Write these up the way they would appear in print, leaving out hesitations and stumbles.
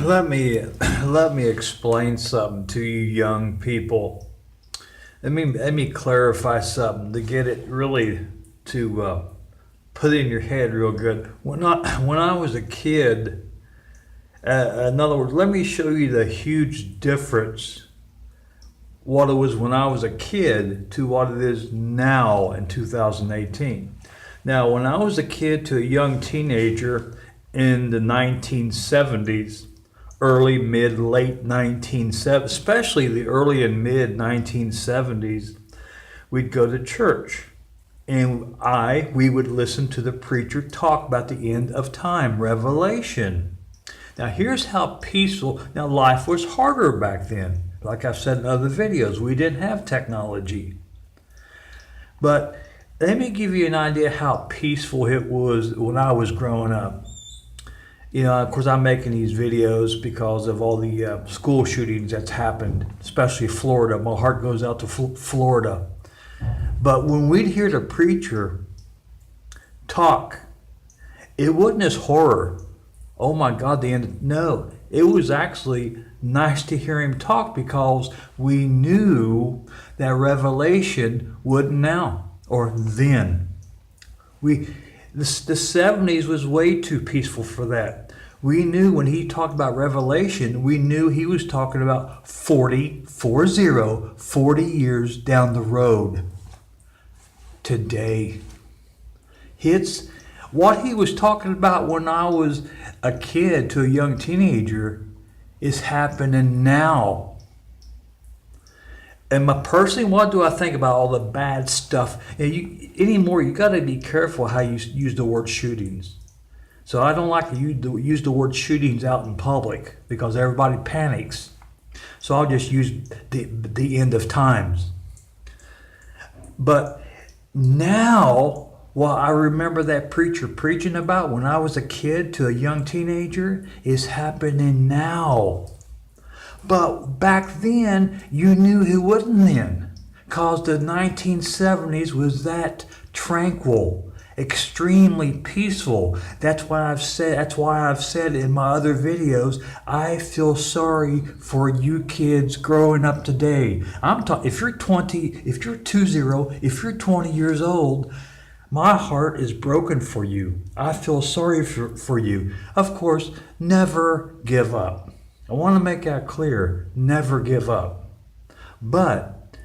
let me let me explain something to you young people. Let me clarify something to get it really to put it in your head real good. When I was a kid, in other words, let me show you the huge difference what it was when I was a kid to what it is now in 2018. Now, when I was a kid to a young teenager in the 1970s, early, mid, late 1970s, especially the early and mid 1970s, we'd go to church and we would listen to the preacher talk about the end of time, Revelation. Now, here's how peaceful. Now, life was harder back then. Like I've said in other videos, we didn't have technology. But let me give you an idea how peaceful it was when I was growing up. You know, of course, I'm making these videos because of all the school shootings that's happened, especially Florida. My heart goes out to Florida. But when we'd hear the preacher talk, it wasn't as horror. Oh my God, the end. No, it was actually nice to hear him talk because we knew that Revelation wouldn't now or then. The 70s was way too peaceful for that. We knew when he talked about Revelation, we knew he was talking about 40 years down the road. Today, it's what he was talking about when I was a kid to a young teenager is happening now. And personally, what do I think about all the bad stuff? Anymore, you got to be careful how you use the word shootings. So I don't like to use the word shootings out in public because everybody panics. So I'll just use the end of times. But now, what I remember that preacher preaching about when I was a kid to a young teenager is happening now. But back then, you knew he wasn't then, because the 1970s was that tranquil, extremely peaceful. That's why I've said in my other videos, I feel sorry for you kids growing up today. If you're 20 years old, my heart is broken for you. I feel sorry for you. Of course, never give up. I want to make that clear. Never give up. But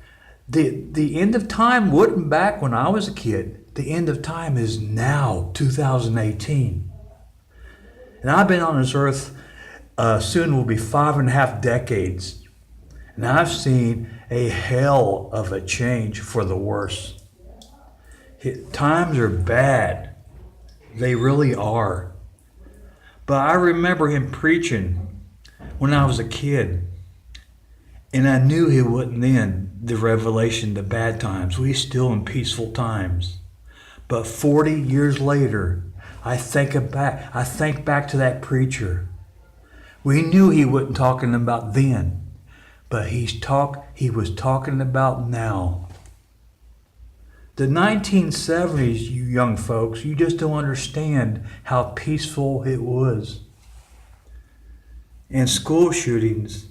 the end of time wasn't back when I was a kid. The end of time is now, 2018. And I've been on this earth, soon will be 5.5 decades. And I've seen a hell of a change for the worse. Times are bad. They really are. But I remember him preaching when I was a kid. And I knew he wasn't in the Revelation, the bad times. We still in peaceful times. But 40 years later, I think back to that preacher. We knew he wasn't talking about then, but he was talking about now. The 1970s, you young folks, you just don't understand how peaceful it was. And school shootings,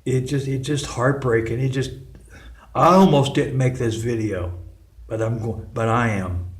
it just heartbreaking. I almost didn't make this video, but I am.